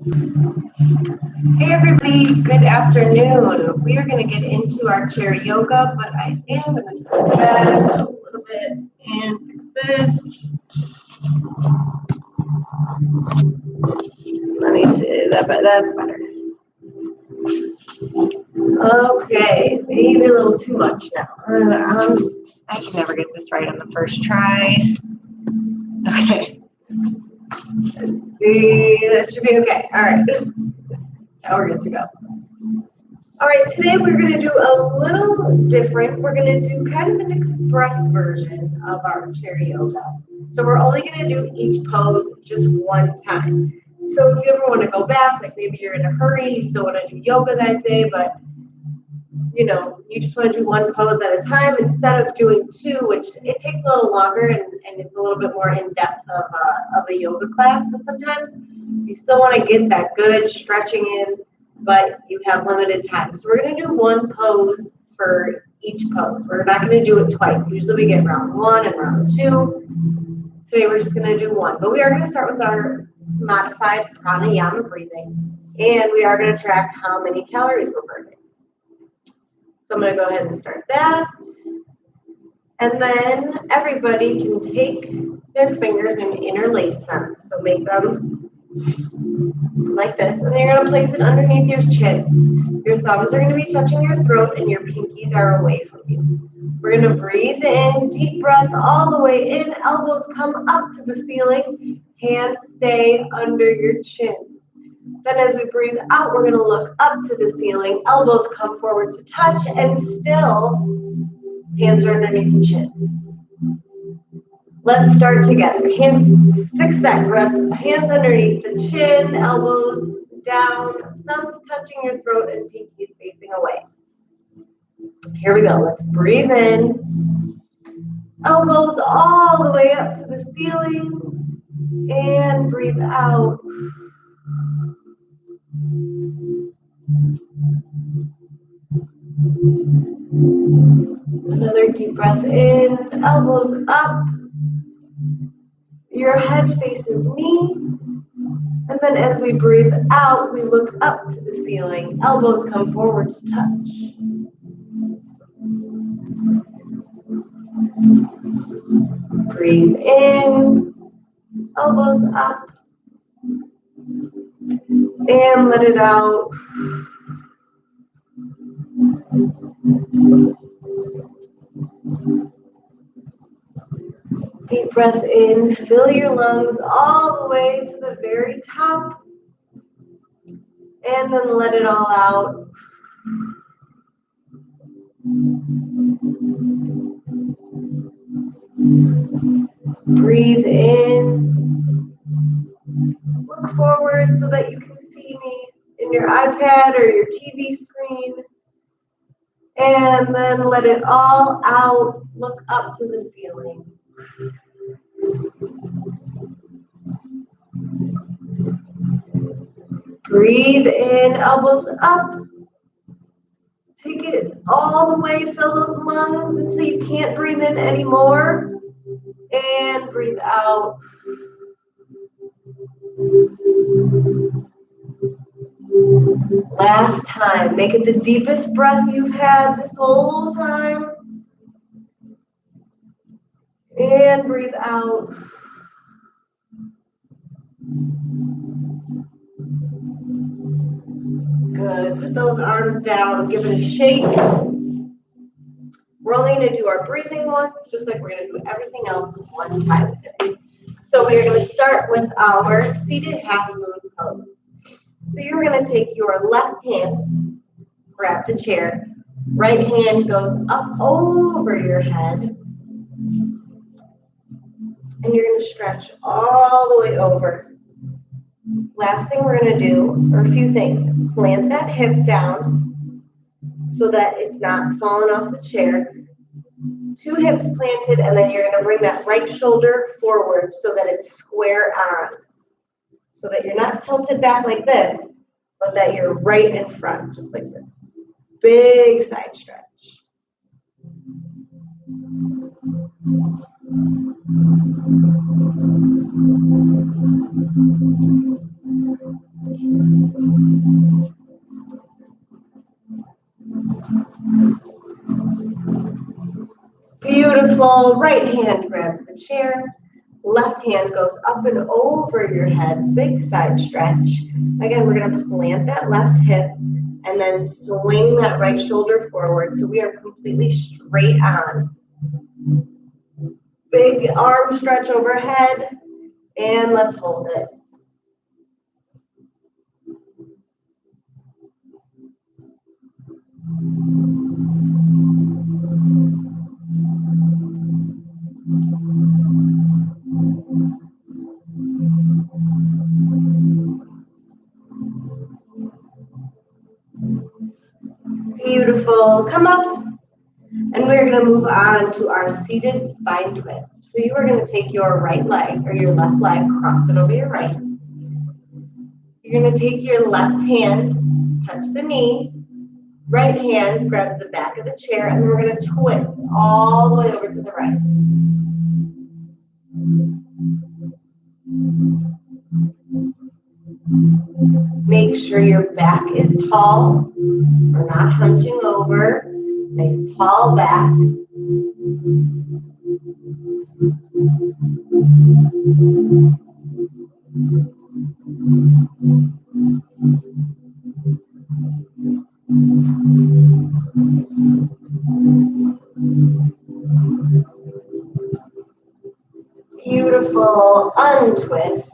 Hey everybody, good afternoon. We are going to get into our chair yoga, but I am going to step back a little bit and fix this. Let me see, that's better. Okay, maybe a little too much now. I can never get this right on the first try. Okay. See, that should be okay. All right. Now we're good to go. All right, today we're going to do a little different. We're going to do kind of an express version of our chair yoga. So we're only going to do each pose just one time. So if you ever want to go back, like maybe you're in a hurry, you still want to do yoga that day, but you just want to do one pose at a time instead of doing two, which it takes a little longer and it's a little bit more in depth of a yoga class. But sometimes you still want to get that good stretching in, but you have limited time. So we're going to do one pose for each pose. We're not going to do it twice. Usually we get round one and round two. Today we're just going to do one. But we are going to start with our modified pranayama breathing, and we are going to track how many calories we're burning. So I'm going to go ahead and start that. And then everybody can take their fingers and interlace them. So make them like this. And you're going to place it underneath your chin. Your thumbs are going to be touching your throat and your pinkies are away from you. We're going to breathe in, deep breath all the way in. Elbows come up to the ceiling. Hands stay under your chin. Then as we breathe out, we're going to look up to the ceiling. Elbows come forward to touch, and still, hands are underneath the chin. Let's start together. Hands, fix that grip. Hands underneath the chin, elbows down, thumbs touching your throat, and pinkies facing away. Here we go. Let's breathe in. Elbows all the way up to the ceiling, and breathe out. Another deep breath in, elbows up, your head faces me, and then as we breathe out, we look up to the ceiling, elbows come forward to touch. Breathe in, elbows up, and let it out. Deep breath in, fill your lungs all the way to the very top, and then let it all out. Breathe in, look forward so that you can see me in your iPad or your TV screen, and then let it all out, look up to the ceiling. Breathe in, elbows up. Take it all the way, fill those lungs until you can't breathe in anymore. And breathe out. Last time, make it the deepest breath you've had this whole time. And breathe out. Good. Put those arms down, give it a shake. We're only going to do our breathing once, just like we're going to do everything else one time today. So we are going to start with our seated half moon pose. So you're going to take your left hand, grab the chair, right hand goes up over your head, and you're going to stretch all the way over. Last thing we're going to do are a few things. Plant that hip down so that it's not falling off the chair. 2 hips planted, and then you're going to bring that right shoulder forward so that it's square on. So that you're not tilted back like this, but that you're right in front, just like this. Big side stretch. Beautiful. Right hand grabs the chair. Left hand goes up and over your head. Big side stretch. Again, we're going to plant that left hip and then swing that right shoulder forward. So we are completely straight on. Big arm stretch overhead. And let's hold it. Beautiful. Come up. And we're going to move on to our seated spine twist. So you are going to take your right leg or your left leg, cross it over your right. You're going to take your left hand, touch the knee. Right hand grabs the back of the chair, and then we're going to twist all the way over to the right. Make sure your back is tall. We're not hunching over. Nice tall back. Beautiful. Untwist.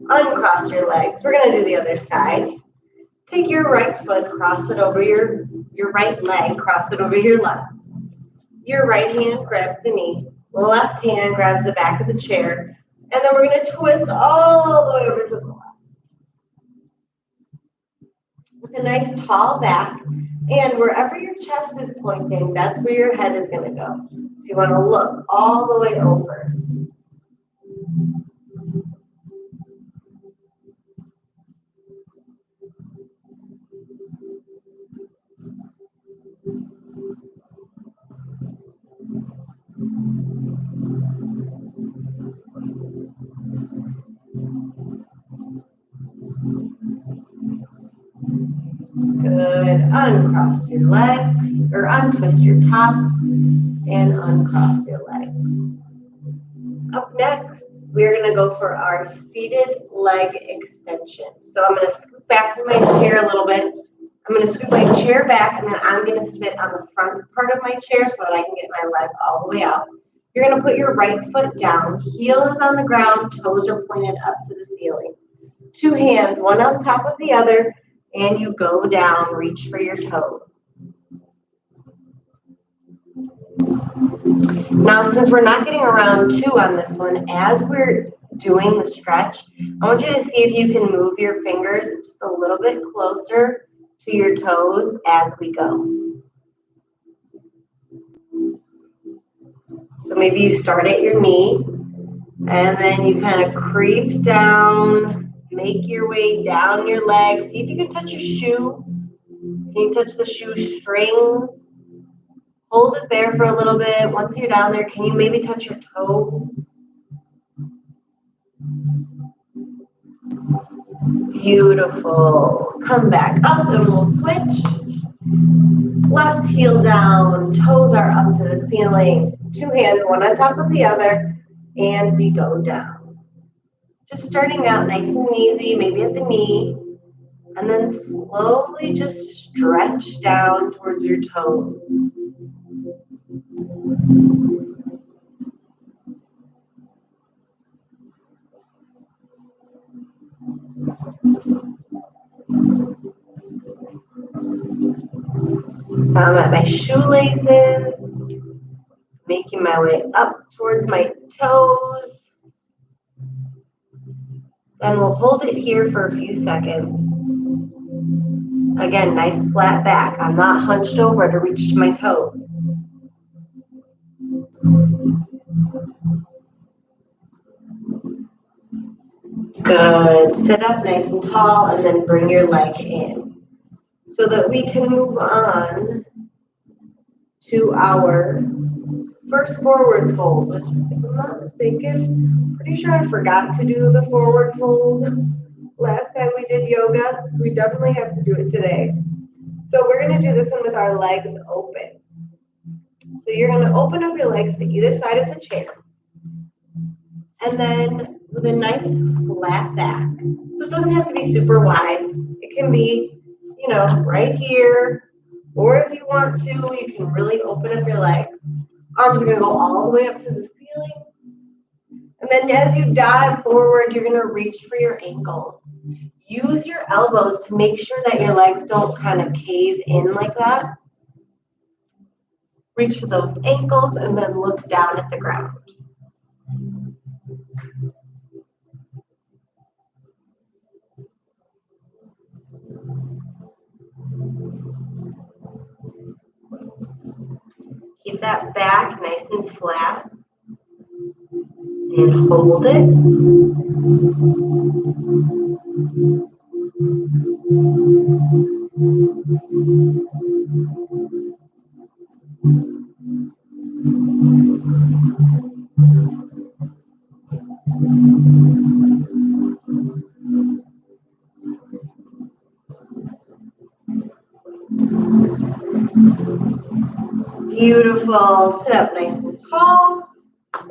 Uncross your legs. We're going to do the other side. Take your right foot, cross it over your right leg, cross it over your left. Your right hand grabs the knee. Left hand grabs the back of the chair. And then we're going to twist all the way over to the left. With a nice tall back. And wherever your chest is pointing, that's where your head is going to go. So you want to look all the way over. Good. Uncross your legs, or untwist your top, and uncross your legs. Up next, we're going to go for our seated leg extension. So I'm going to scoot back from my chair a little bit. I'm going to scoot my chair back, and then I'm going to sit on the front part of my chair so that I can get my leg all the way out. You're going to put your right foot down. Heel is on the ground. Toes are pointed up to the ceiling. Two hands, one on top of the other, and you go down. Reach for your toes. Now, since we're not getting around two on this one, as we're doing the stretch, I want you to see if you can move your fingers just a little bit closer to your toes as we go. So maybe you start at your knee, and then you kind of creep down, make your way down your leg. See if you can touch your shoe. Can you touch the shoe strings? Hold it there for a little bit. Once you're down there, can you maybe touch your toes? Beautiful. Come back up and we'll switch. Left heel down, toes are up to the ceiling. Two hands, one on top of the other, and we go down. Just starting out nice and easy, maybe at the knee, and then slowly just stretch down towards your toes. I'm at my shoelaces, making my way up towards my toes. Then we'll hold it here for a few seconds. Again, nice flat back. I'm not hunched over to reach to my toes. Good. Sit up nice and tall and then bring your leg in so that we can move on to our first forward fold, which if I'm not mistaken, pretty sure I forgot to do the forward fold last time we did yoga, so we definitely have to do it today. So we're going to do this one with our legs open. So you're going to open up your legs to either side of the chair. And then with a nice flat back. So it doesn't have to be super wide. It can be, you know, right here. Or if you want to, you can really open up your legs. Arms are going to go all the way up to the ceiling. And then as you dive forward, you're going to reach for your ankles. Use your elbows to make sure that your legs don't kind of cave in like that. Reach for those ankles and then look down at the ground. Keep that back nice and flat. And hold it. Beautiful. Sit up nice and tall.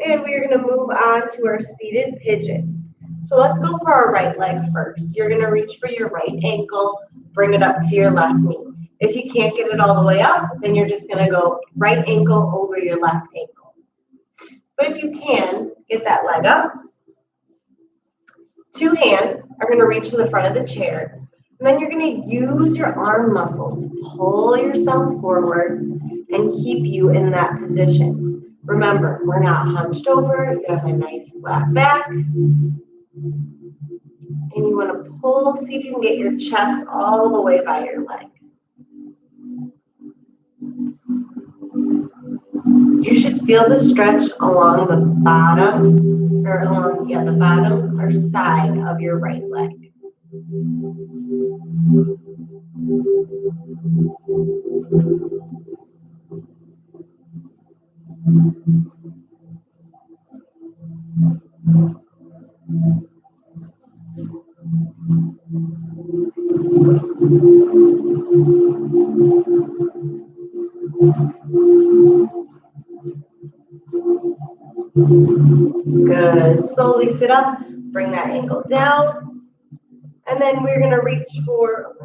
And we're going to move on to our seated pigeon. So let's go for our right leg first. You're going to reach for your right ankle, bring it up to your left knee. If you can't get it all the way up, then you're just going to go right ankle over your left ankle. But if you can, get that leg up. Two hands are going to reach for the front of the chair. And then you're going to use your arm muscles to pull yourself forward and keep you in that position. Remember, we're not hunched over. You have a nice flat back. And you want to pull, see if you can get your chest all the way by your leg. You should feel the stretch along the bottom, or along, the bottom or side of your right leg. Good. Slowly sit up, bring that ankle down, and then we're going to reach for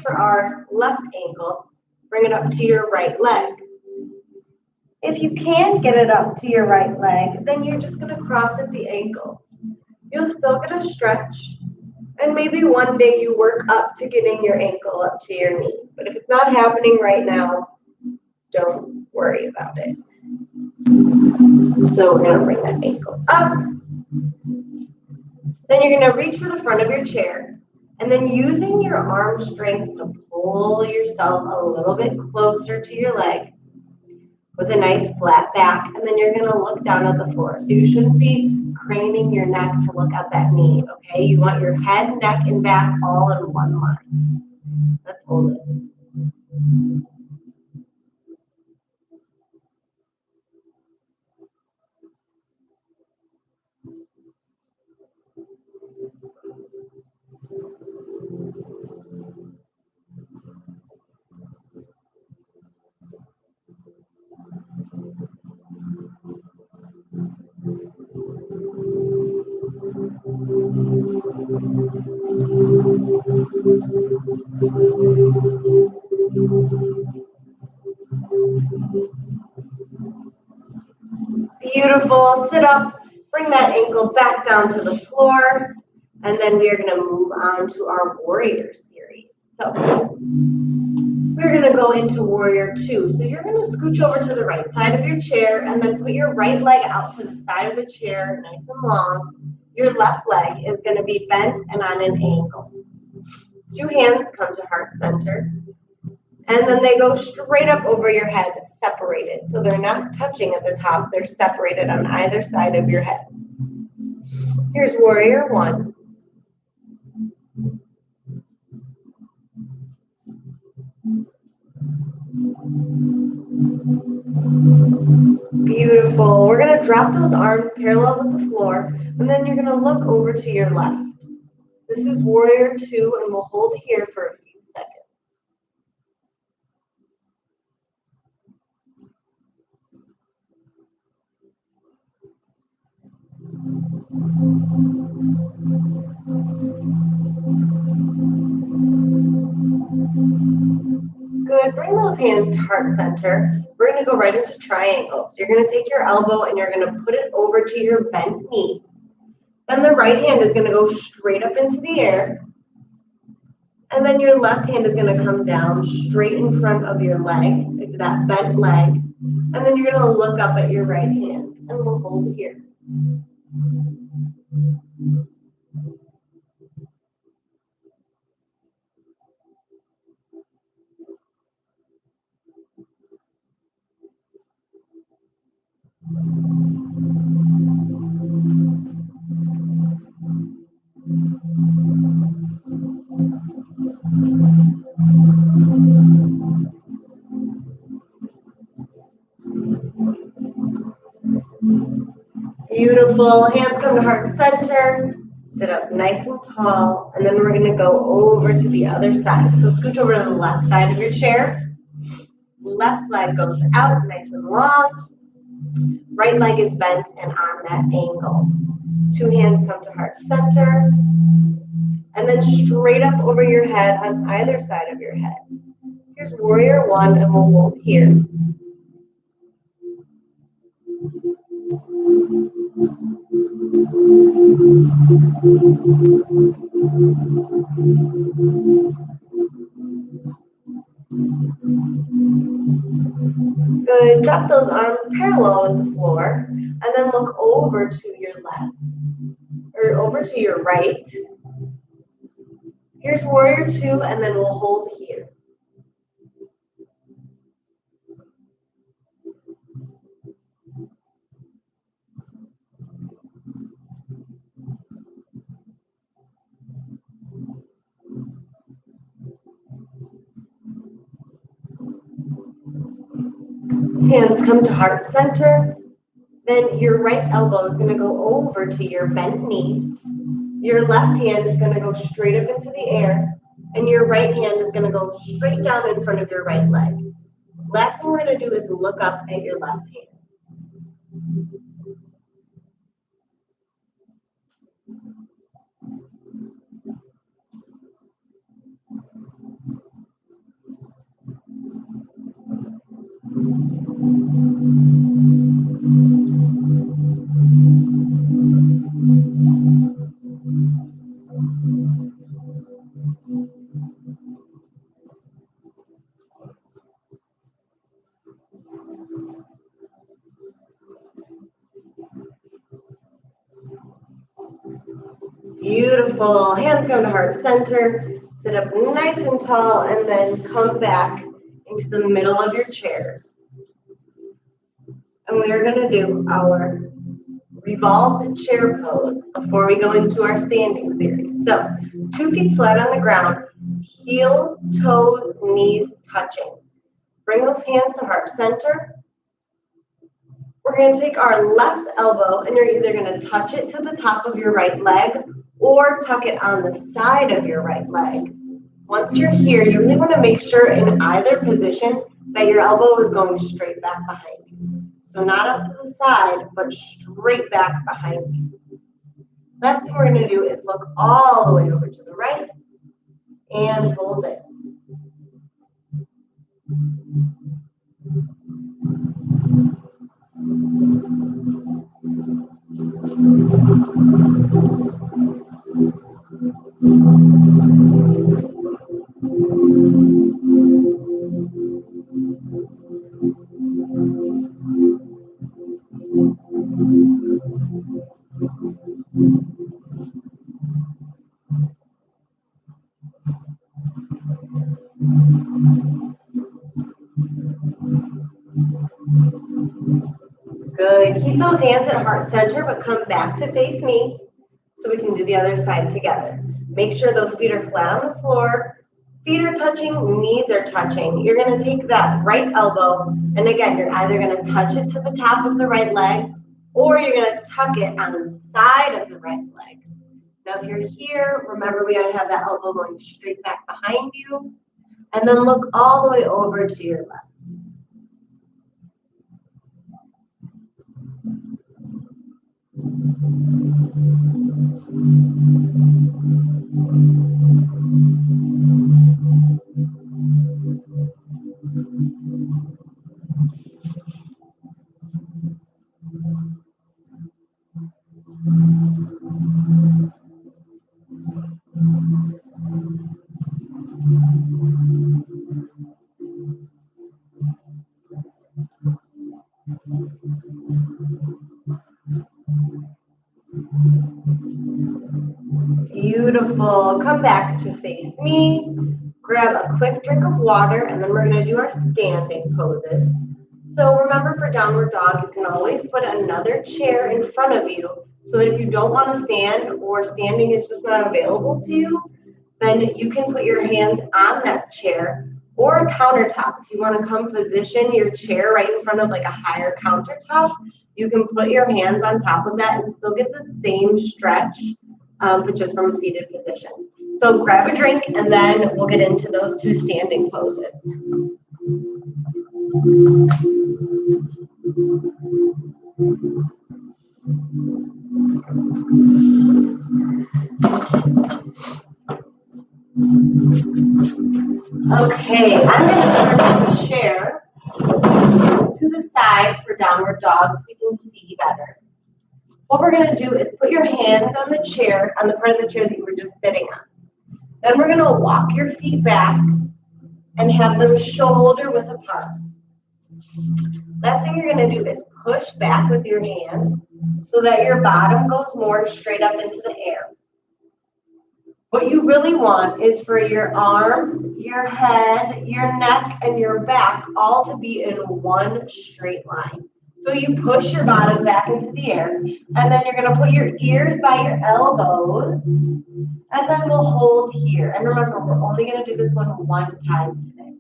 our left ankle, bring it up to your right leg. If you can get it up to your right leg, then you're just going to cross at the ankles. You'll still get a stretch, and maybe one day you work up to getting your ankle up to your knee. But if it's not happening right now, don't worry about it. So we're going to bring that ankle up. Then you're going to reach for the front of your chair. And then using your arm strength to pull yourself a little bit closer to your leg with a nice flat back. And then you're going to look down at the floor. So you shouldn't be craning your neck to look up at knee, okay? You want your head, neck, and back all in one line. Let's hold it. Beautiful. Sit up, bring that ankle back down to the floor, and then we are going to move on to our warrior series. So we're going to go into warrior 2. So you're going to scooch over to the right side of your chair and then put your right leg out to the side of the chair, nice and long. Your left leg is going to be bent and on an angle. Two hands come to heart center. And then they go straight up over your head, separated. So they're not touching at the top. They're separated on either side of your head. Here's warrior 1. Beautiful. We're going to drop those arms parallel with the floor. And then you're going to look over to your left. This is warrior two, and we'll hold here for a few seconds. Good. Bring those hands to heart center. We're going to go right into triangles. You're going to take your elbow and you're going to put it over to your bent knee. Then the right hand is going to go straight up into the air. And then your left hand is going to come down straight in front of your leg, like that bent leg. And then you're going to look up at your right hand, and we'll hold here. Beautiful. Hands come to heart center. Sit up nice and tall. And then we're going to go over to the other side. So scooch over to the left side of your chair. Left leg goes out nice and long. Right leg is bent and on that angle. Two hands come to heart center. And then straight up over your head on either side of your head. Here's warrior one, and we'll hold here. Good. Drop those arms parallel with the floor, and then look over to your left, or over to your right. Here's warrior two, and then we'll hold here. Hands come to heart center. Then your right elbow is going to go over to your bent knee. Your left hand is going to go straight up into the air. And your right hand is going to go straight down in front of your right leg. Last thing we're going to do is look up at your left hand. Beautiful. Hands come to heart center. Sit up nice and tall, and then come back into the middle of your chairs. And we are going to do our revolved chair pose before we go into our standing series. So 2 feet flat on the ground, heels, toes, knees touching. Bring those hands to heart center. We're going to take our left elbow, and you're either going to touch it to the top of your right leg or tuck it on the side of your right leg. Once you're here, you really want to make sure in either position that your elbow is going straight back behind you. So not up to the side, but straight back behind you. Last thing we're going to do is look all the way over to the right and hold it. Good. Keep those hands at heart center, but come back to face me so we can do the other side together. Make sure those feet are flat on the floor. Feet are touching, knees are touching. You're going to take that right elbow, and again, you're either going to touch it to the top of the right leg, or you're going to tuck it on the side of the right leg. Now, if you're here, remember we gotta have that elbow going straight back behind you, and then look all the way over to your left. Beautiful. Come back to face me. Grab a quick drink of water, and then we're going to do our standing poses. So remember, for downward dog, you can always put another chair in front of you so that if you don't want to stand or standing is just not available to you, then you can put your hands on that chair or a countertop. If you want to come position your chair right in front of like a higher countertop, you can put your hands on top of that and still get the same stretch, but just from a seated position. So grab a drink, and then we'll get into those two standing poses. Okay, I'm going to turn the chair to the side for downward dog so you can see better. What we're going to do is put your hands on the chair, on the part of the chair that you were just sitting on. Then we're going to walk your feet back and have them shoulder width apart. Last thing you're going to do is push back with your hands so that your bottom goes more straight up into the air. What you really want is for your arms, your head, your neck, and your back all to be in one straight line. So you push your bottom back into the air, and then you're going to put your ears by your elbows, and then we'll hold here. And remember, we're only going to do this one time today.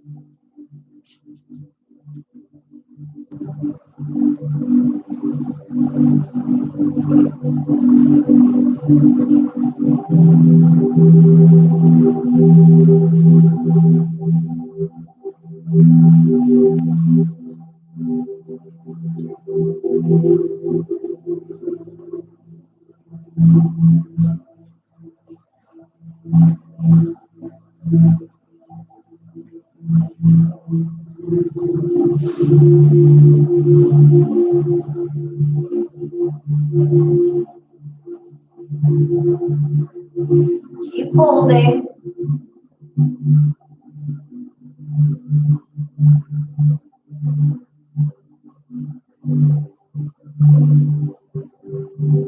Keep holding.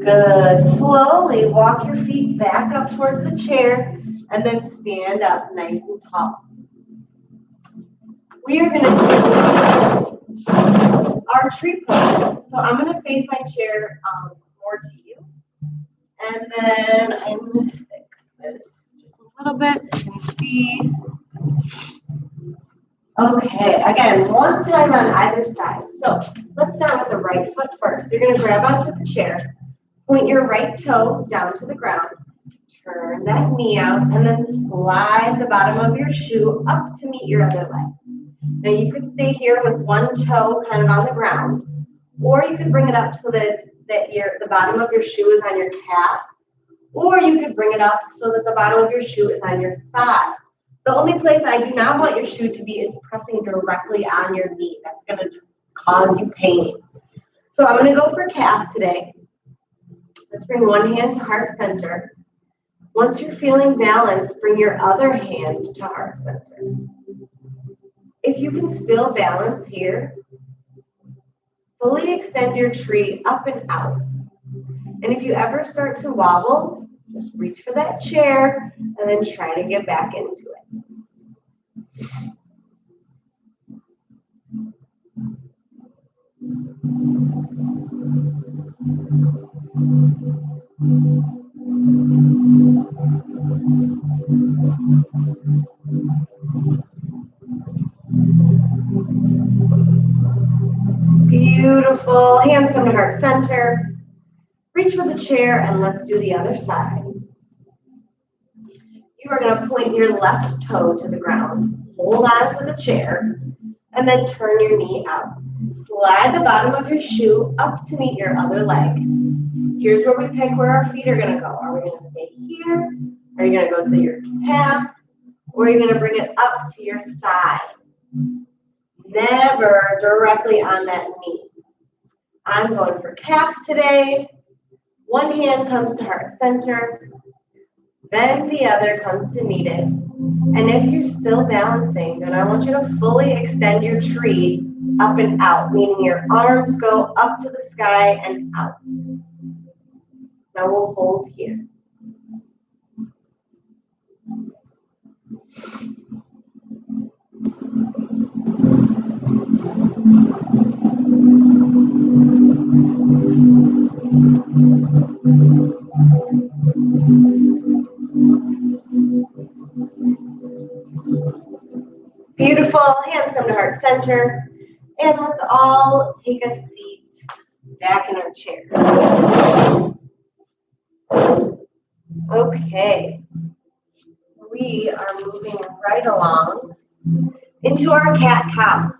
Good. Slowly walk your feet back up towards the chair and then stand up nice and tall. We are going to do our tree pose. So I'm going to face my chair more to you. And then I'm going to fix this just a little bit so you can see. Okay, again, one time on either side. So let's start with the right foot first. You're going to grab onto the chair, point your right toe down to the ground, turn that knee out, and then slide the bottom of your shoe up to meet your other leg. Now you could stay here with one toe kind of on the ground, or you could bring it up so that the bottom of your shoe is on your calf, or you could bring it up so that the bottom of your shoe is on your thigh. The only place I do not want your shoe to be is pressing directly on your knee. That's going to just cause you pain. So I'm going to go for calf today. Let's bring one hand to heart center. Once you're feeling balanced, bring your other hand to heart center. If you can still balance here, fully extend your tree up and out. And if you ever start to wobble, just reach for that chair and then try to get back into it. Beautiful. Hands come to heart center. Reach for the chair and let's do the other side. You are going to point your left toe to the ground, hold on to the chair, and then turn your knee out. Slide the bottom of your shoe up to meet your other leg. Here's where we pick where our feet are going to go. Are we going to stay here? Are you going to go to your calf? Or are you going to bring it up to your thigh? Never directly on that knee. I'm going for calf today. One hand comes to heart center. Then the other comes to meet it. And if you're still balancing, then I want you to fully extend your tree up and out, meaning your arms go up to the sky and out. Now we'll hold here. Beautiful. Hands come to heart center. And let's all take a seat back in our chairs. Okay. We are moving right along into our cat-cow.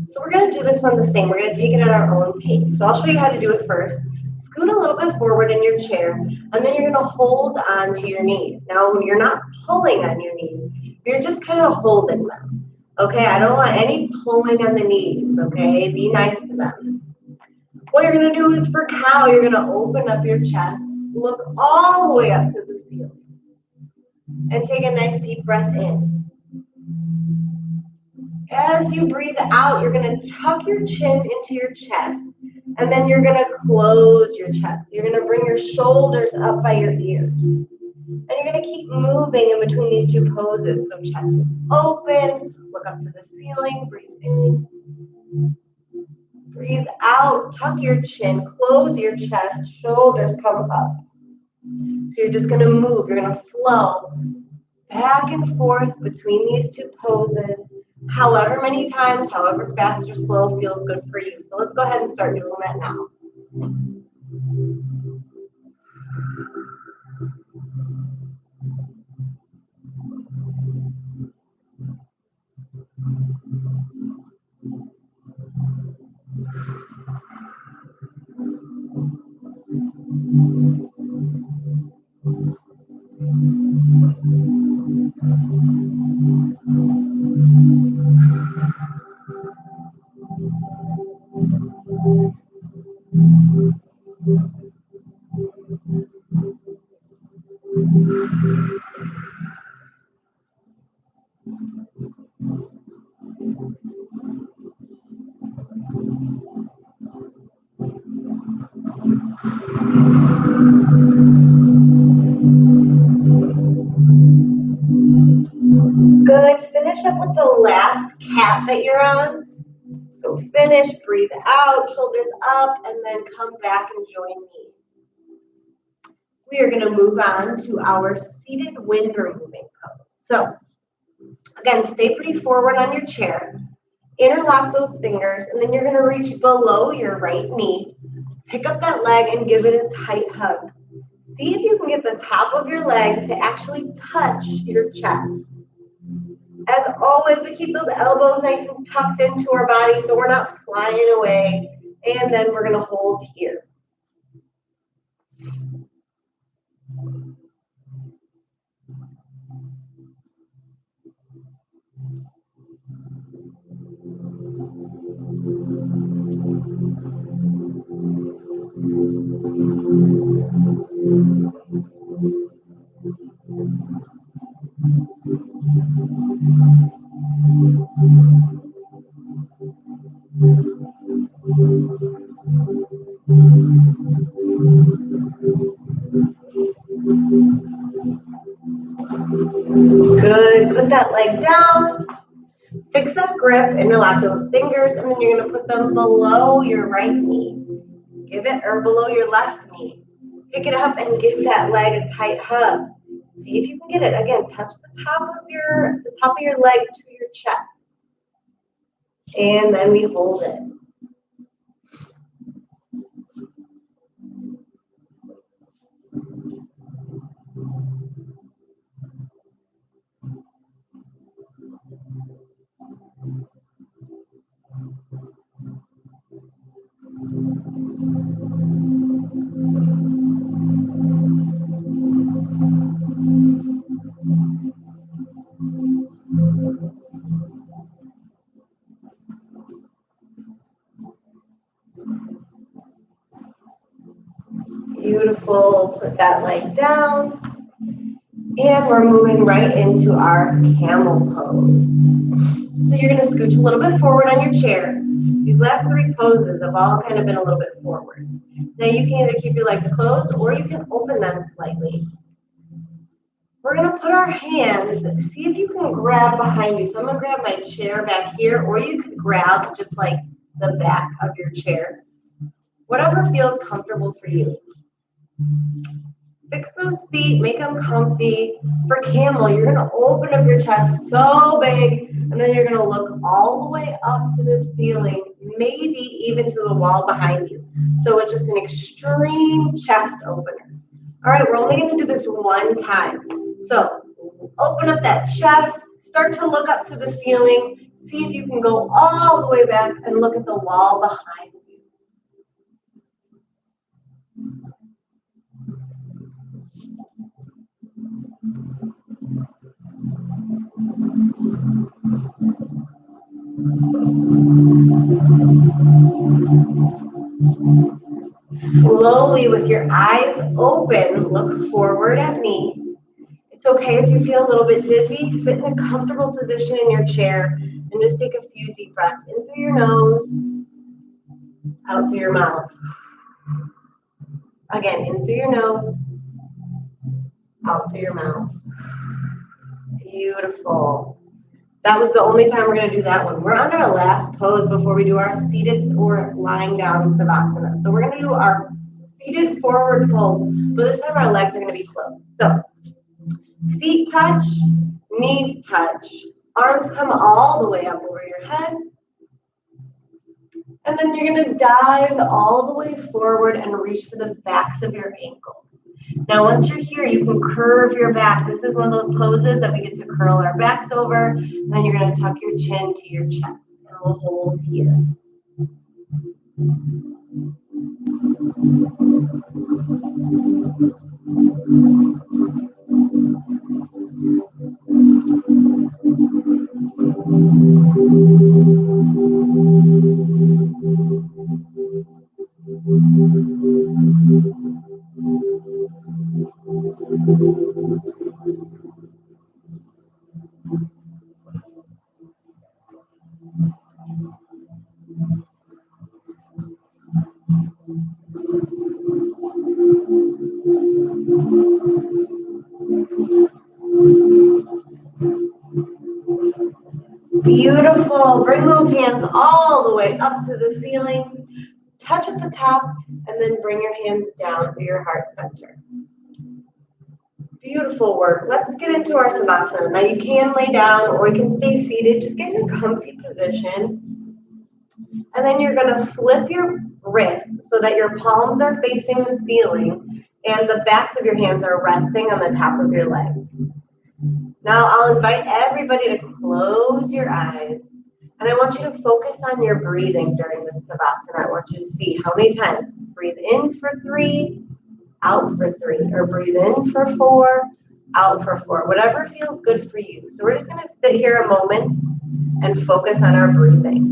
So we're going to do this one the same. We're going to take it at our own pace. So I'll show you how to do it first. Scoot a little bit forward in your chair, and then you're going to hold on to your knees. Now, you're not pulling on your knees. You're just kind of holding them. Okay, I don't want any pulling on the knees, okay? Be nice to them. What you're going to do is for cow, you're going to open up your chest, look all the way up to the ceiling, and take a nice deep breath in. As you breathe out, you're going to tuck your chin into your chest, and then you're going to close your chest. You're going to bring your shoulders up by your ears. And you're going to keep moving in between these two poses. So chest is open, look up to the ceiling, breathe in. Breathe out, tuck your chin, close your chest, shoulders come up. So you're just going to move, you're going to flow back and forth between these two poses, however many times, however fast or slow feels good for you. So let's go ahead and start doing that now. Good. Finish up with the last cat that you're on. So finish, breathe out, shoulders up, and then come back and join me. We are going to move on to our seated wind removing pose. So again, stay pretty forward on your chair. Interlock those fingers, and then you're going to reach below your right knee. Pick up that leg and give it a tight hug. See if you can get the top of your leg to actually touch your chest. As always, we keep those elbows nice and tucked into our body so we're not flying away. And then we're going to hold here. Good. Put that leg down. Fix that grip, interlock those fingers, and then you're going to put them below your right knee. Give it, or below your left knee. Pick it up and give that leg a tight hug. See if you can get it. Again, touch the top of your leg to your chest. And then we hold it. that leg down. And we're moving right into our camel pose. So you're gonna scooch a little bit forward on your chair. These last three poses have all kind of been a little bit forward. Now you can either keep your legs closed or you can open them slightly. We're gonna put our hands, see if you can grab behind you. So I'm gonna grab my chair back here, or you could grab just like the back of your chair. Whatever feels comfortable for you. Fix those feet, make them comfy. For camel, you're gonna open up your chest so big, and then you're gonna look all the way up to the ceiling, maybe even to the wall behind you. So it's just an extreme chest opener. All right, we're only gonna do this one time. So open up that chest, start to look up to the ceiling, see if you can go all the way back and look at the wall behind you. Slowly, with your eyes open, look forward at me. It's okay if you feel a little bit dizzy. Sit in a comfortable position in your chair and just take a few deep breaths in through your nose, out through your mouth. Again, in through your nose, out through your mouth. Beautiful. That was the only time we're going to do that one. We're on our last pose before we do our seated or lying down Savasana. So we're going to do our seated forward fold, but this time our legs are going to be closed. So feet touch, knees touch, arms come all the way up over your head. And then you're going to dive all the way forward and reach for the backs of your ankles. Now, once you're here, you can curve your back. This is one of those poses that we get to curl our backs over. And then you're going to tuck your chin to your chest. And we'll hold here. Beautiful. Bring those hands all the way up to the ceiling. Touch at the top, and then bring your hands down to your heart center. Beautiful work. Let's get into our Savasana. Now you can lay down or you can stay seated. Just get in a comfy position. And then you're going to flip your wrists so that your palms are facing the ceiling and the backs of your hands are resting on the top of your legs. Now I'll invite everybody to close your eyes. And I want you to focus on your breathing during this Savasana. I want you to see how many times. Breathe in for 3, out for 3, or breathe in for 4, out for 4, whatever feels good for you. So we're just going to sit here a moment and focus on our breathing.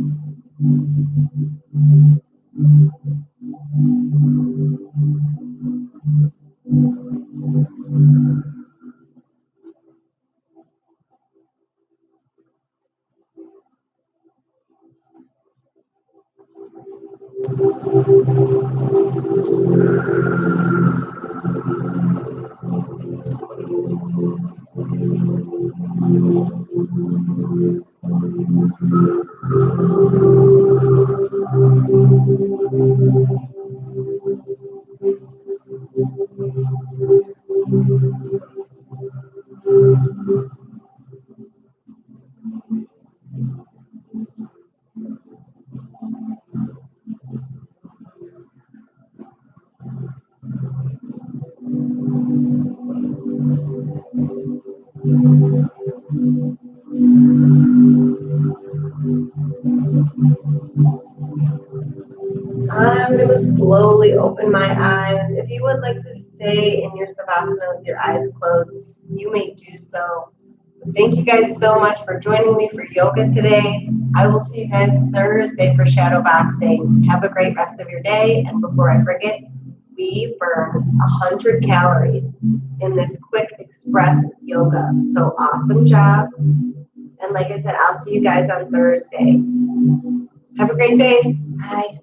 I'm going to slowly open my eyes. If you would like to stay in your Savasana with your eyes closed, you may do so. Thank you guys so much for joining me for yoga today. I will see you guys Thursday for shadow boxing. Have a great rest of your day. And before I forget, we burn 100 calories in this quick express yoga. So awesome job. And like I said, I'll see you guys on Thursday. Have a great day. Bye.